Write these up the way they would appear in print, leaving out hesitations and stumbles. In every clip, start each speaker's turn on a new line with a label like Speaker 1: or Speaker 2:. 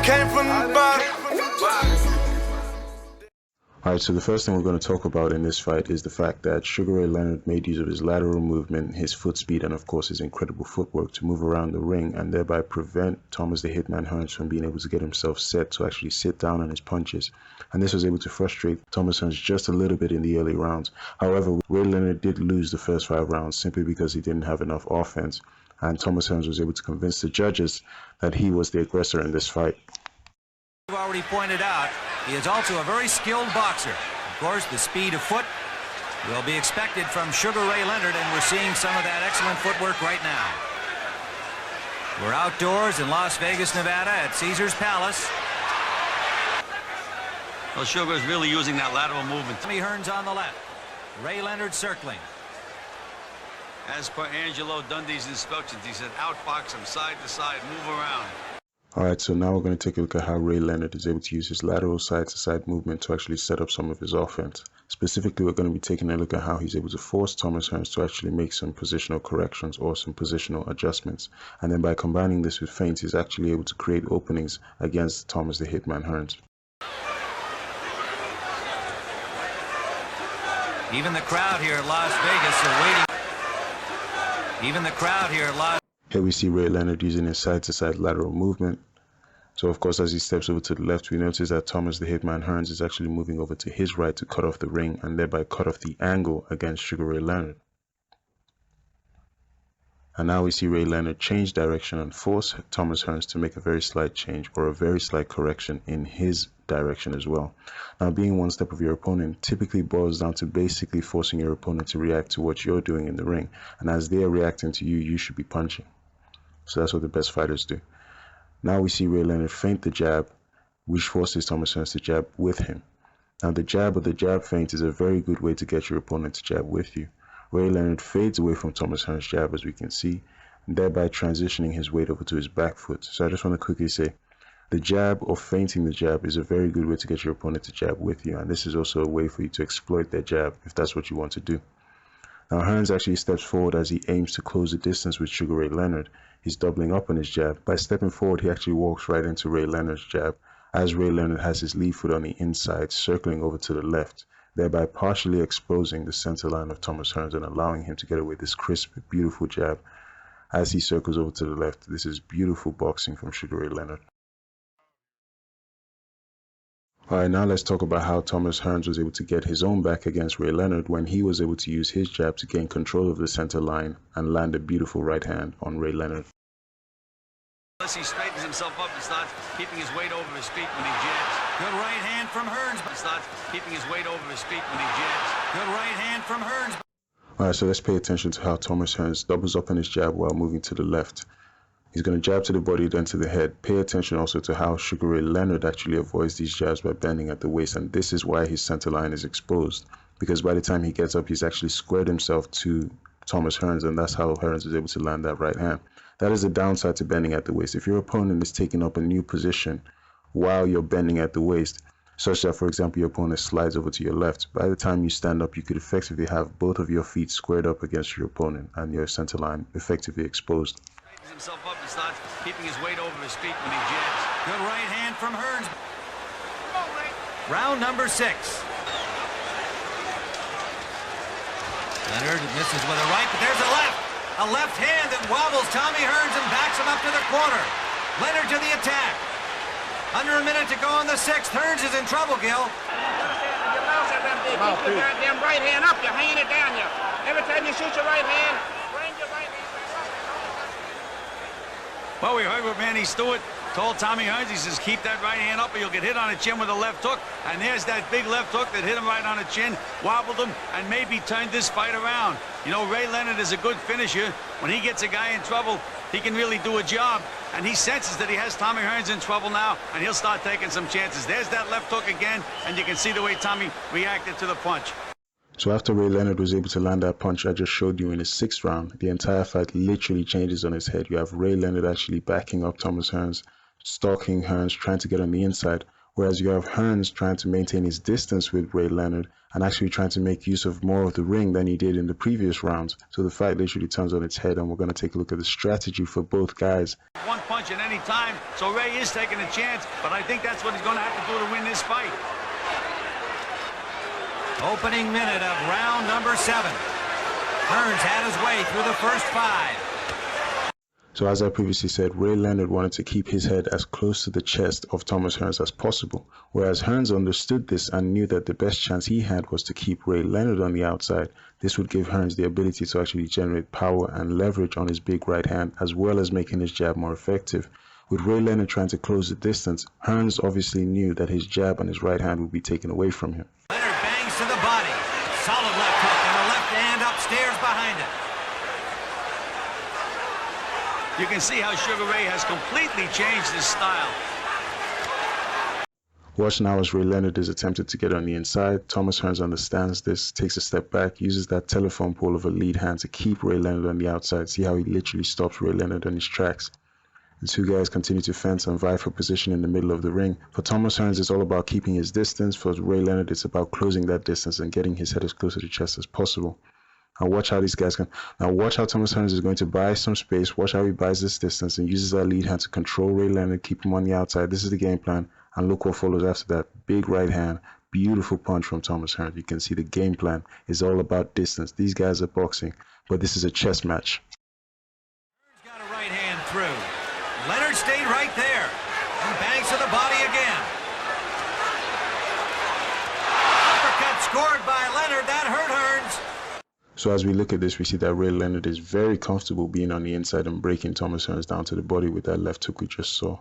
Speaker 1: came from the bottom.
Speaker 2: Alright, so the first thing we're going to talk about in this fight is the fact that Sugar Ray Leonard made use of his lateral movement, his foot speed, and of course his incredible footwork to move around the ring and thereby prevent Thomas the Hitman Hearns from being able to get himself set to actually sit down on his punches. And this was able to frustrate Thomas Hearns just a little bit in the early rounds. However, Ray Leonard did lose the first 5 rounds simply because he didn't have enough offense, and Thomas Hearns was able to convince the judges that he was the aggressor in this fight.
Speaker 3: We've already pointed out, he is also a very skilled boxer. Of course, the speed of foot will be expected from Sugar Ray Leonard, and we're seeing some of that excellent footwork right now. We're outdoors in Las Vegas, Nevada at Caesar's Palace.
Speaker 4: Well, Sugar is really using that lateral movement.
Speaker 3: Tommy Hearns on the left. Ray Leonard circling.
Speaker 4: As per Angelo Dundee's instructions, he said outbox him side to side, move around.
Speaker 2: Alright, so now we're going to take a look at how Ray Leonard is able to use his lateral side-to-side movement to actually set up some of his offense. Specifically, we're going to be taking a look at how he's able to force Thomas Hearns to actually make some positional corrections or some positional adjustments. And then by combining this with feints, he's actually able to create openings against Thomas the Hitman Hearns.
Speaker 3: Even the crowd here at Las Vegas are waiting. Even the crowd here at Las
Speaker 2: Here we see Ray Leonard using his side-to-side lateral movement. So of course, as he steps over to the left, we notice that Thomas the Hitman Hearns is actually moving over to his right to cut off the ring and thereby cut off the angle against Sugar Ray Leonard. And now we see Ray Leonard change direction and force Thomas Hearns to make a very slight change or a very slight correction in his direction as well. Now, being one step of your opponent typically boils down to basically forcing your opponent to react to what you're doing in the ring. And as they are reacting to you, you should be punching. So that's what the best fighters do. Now we see Ray Leonard feint the jab, which forces Thomas Hearns to jab with him. Now the jab or the jab feint is a very good way to get your opponent to jab with you. Ray Leonard fades away from Thomas Hearns' jab, as we can see, and thereby transitioning his weight over to his back foot. So I just want to quickly say, the jab or feinting the jab is a very good way to get your opponent to jab with you, and this is also a way for you to exploit their jab if that's what you want to do. Now Hearns actually steps forward as he aims to close the distance with Sugar Ray Leonard. He's doubling up on his jab. By stepping forward, he actually walks right into Ray Leonard's jab, as Ray Leonard has his lead foot on the inside, circling over to the left, thereby partially exposing the center line of Thomas Hearns and allowing him to get away with this crisp, beautiful jab as he circles over to the left. This is beautiful boxing from Sugar Ray Leonard. Alright, now let's talk about how Thomas Hearns was able to get his own back against Ray Leonard when he was able to use his jab to gain control of the center line and land a beautiful right hand on Ray Leonard.
Speaker 4: Unless he straightens himself up and starts keeping his weight over his feet when he jabs.
Speaker 3: Good right hand from Hearns.
Speaker 4: He starts keeping his weight over his feet when he jabs.
Speaker 3: Good right hand from Hearns.
Speaker 2: Alright, so let's pay attention to how Thomas Hearns doubles up on his jab while moving to the left. He's going to jab to the body, then to the head. Pay attention also to how Sugar Ray Leonard actually avoids these jabs by bending at the waist, and this is why his center line is exposed, because by the time he gets up, he's actually squared himself to Thomas Hearns, and that's how Hearns is able to land that right hand. That is the downside to bending at the waist. If your opponent is taking up a new position while you're bending at the waist, such that, for example, your opponent slides over to your left, by the time you stand up, you could effectively have both of your feet squared up against your opponent and your center line effectively exposed.
Speaker 4: Himself up and starts keeping his weight over his feet when he jabs.
Speaker 3: Good right hand from Hearns. Round number 6. Leonard misses with a right, but there's a left. A left hand that wobbles Tommy Hearns and backs him up to the corner. Leonard to the attack. Under a minute to go in the 6th. Hearns is in trouble, Gil.
Speaker 5: Keep your goddamn right hand up. You're hanging it down here. Every time you shoot your right hand, bring your right hand.
Speaker 4: Well, we heard what Manny Stewart told Tommy Hearns. He says, keep that right hand up or you'll get hit on the chin with a left hook. And there's that big left hook that hit him right on the chin, wobbled him, and maybe turned this fight around. You know, Ray Leonard is a good finisher. When he gets a guy in trouble, he can really do a job. And he senses that he has Tommy Hearns in trouble now, and he'll start taking some chances. There's that left hook again, and you can see the way Tommy reacted to the punch.
Speaker 2: So after Ray Leonard was able to land that punch I just showed you in the 6th round, the entire fight literally changes on its head. You have Ray Leonard actually backing up Thomas Hearns, stalking Hearns, trying to get on the inside, Whereas you have Hearns trying to maintain his distance with Ray Leonard and actually trying to make use of more of the ring than he did in the previous rounds. So the fight literally turns on its head, and we're going to take a look at the strategy for both guys.
Speaker 4: One punch at any time, so Ray is taking a chance, but I think that's what he's going to have to do to win this fight.
Speaker 3: Opening minute of round number 7. Hearns had his way through the first 5.
Speaker 2: So as I previously said, Ray Leonard wanted to keep his head as close to the chest of Thomas Hearns as possible, whereas Hearns understood this and knew that the best chance he had was to keep Ray Leonard on the outside. This would give Hearns the ability to actually generate power and leverage on his big right hand, as well as making his jab more effective. With Ray Leonard trying to close the distance, Hearns obviously knew that his jab and his right hand would be taken away from him.
Speaker 3: Leonard bangs to the body. Solid left hook and a left hand upstairs behind him.
Speaker 4: You can see how Sugar Ray has completely changed his style.
Speaker 2: Watch now as Ray Leonard is attempted to get on the inside. Thomas Hearns understands this, takes a step back, uses that telephone pole of a lead hand to keep Ray Leonard on the outside. See how he literally stops Ray Leonard on his tracks. The two guys continue to fence and vie for position in the middle of the ring. For Thomas Hearns, it's all about keeping his distance. For Ray Leonard, it's about closing that distance and getting his head as close to the chest as possible. Now watch how these guys can. Now watch how Thomas Hearns is going to buy some space. Watch how he buys this distance and uses that lead hand to control Ray Leonard, keep him on the outside. This is the game plan. And look what follows after that. Big right hand. Beautiful punch from Thomas Hearns. You can see the game plan is all about distance. These guys are boxing, but this is a chess match.
Speaker 3: Hearns got a right hand through. Leonard stayed right there and bangs to the body again. Uppercut scored by Leonard. That hurt Hearns.
Speaker 2: So as we look at this, we see that Ray Leonard is very comfortable being on the inside and breaking Thomas Hearns down to the body with that left hook we just saw.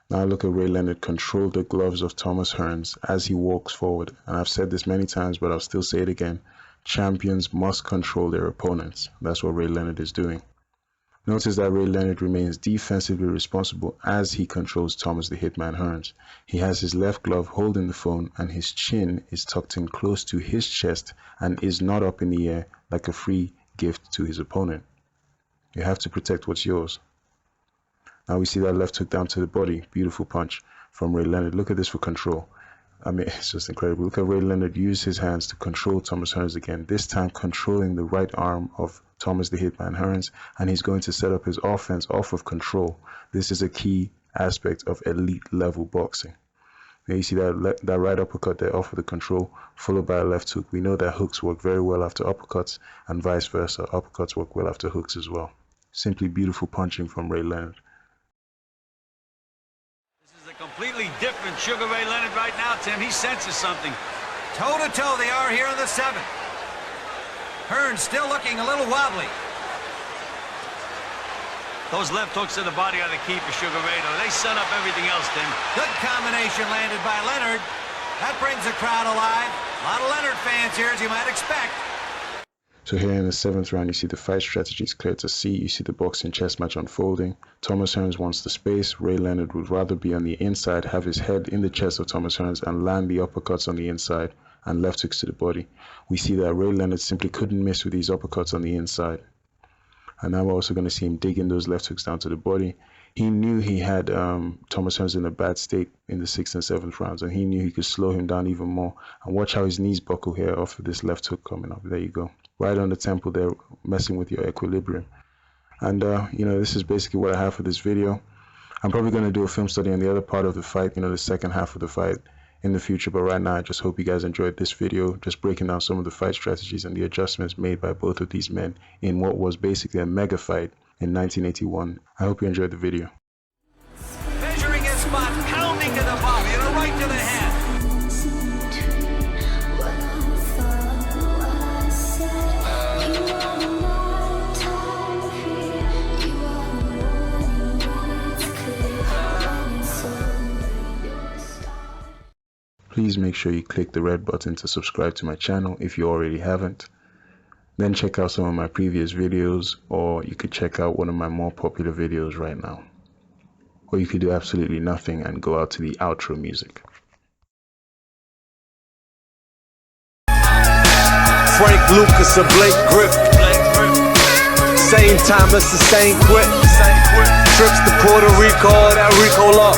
Speaker 2: Now look at Ray Leonard control the gloves of Thomas Hearns as he walks forward. And I've said this many times, but I'll still say it again. Champions must control their opponents. That's what Ray Leonard is doing. Notice that Ray Leonard remains defensively responsible as he controls Thomas the Hitman Hearns. He has his left glove holding the phone and his chin is tucked in close to his chest and is not up in the air like a free gift to his opponent. You have to protect what's yours. Now we see that left hook down to the body. Beautiful punch from Ray Leonard. Look at this for control. I mean, it's just incredible. Look at Ray Leonard use his hands to control Thomas Hearns again, this time controlling the right arm of Thomas the Hitman Hearns, and he's going to set up his offense off of control. This is a key aspect of elite level boxing. Now you see that right uppercut there off of the control, followed by a left hook. We know that hooks work very well after uppercuts, and vice versa. Uppercuts work well after hooks as well. Simply beautiful punching from Ray Leonard.
Speaker 4: Completely different Sugar Ray Leonard right now, Tim. He senses something.
Speaker 3: Toe-to-toe they are here in the 7th. Hearns still looking a little wobbly.
Speaker 4: Those left hooks to the body are the key for Sugar Ray, though. They set up everything else, Tim.
Speaker 3: Good combination landed by Leonard. That brings the crowd alive. A lot of Leonard fans here, as you might expect.
Speaker 2: So here in the 7th round, you see the fight strategy is clear to see. You see the boxing chess match unfolding. Thomas Hearns wants the space. Ray Leonard would rather be on the inside, have his head in the chest of Thomas Hearns and land the uppercuts on the inside and left hooks to the body. We see that Ray Leonard simply couldn't miss with these uppercuts on the inside. And now we're also going to see him digging those left hooks down to the body. He knew he had Thomas Hearns in a bad state in the 6th and 7th rounds, and he knew he could slow him down even more. And watch how his knees buckle here off of this left hook coming up. There you go. Right on the temple there, messing with your equilibrium. And, you know, this is basically what I have for this video. I'm probably going to do a film study on the other part of the fight, you know, the second half of the fight in the future. But right now, I just hope you guys enjoyed this video, just breaking down some of the fight strategies and the adjustments made by both of these men in what was basically a mega fight in 1981. I hope you enjoyed the video.
Speaker 3: Measuring his spot, pounding to the body and a right to the head.
Speaker 2: Please make sure you click the red button to subscribe to my channel if you already haven't. Then check out some of my previous videos, or you could check out one of my more popular videos right now. Or you could do absolutely nothing and go out to the outro music.
Speaker 1: Frank Lucas or Blake Grip. Same time, it's the same grip. Trips to Puerto Rico, that Rico law.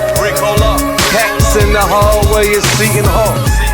Speaker 1: Pack in the hallway is Seton Hall.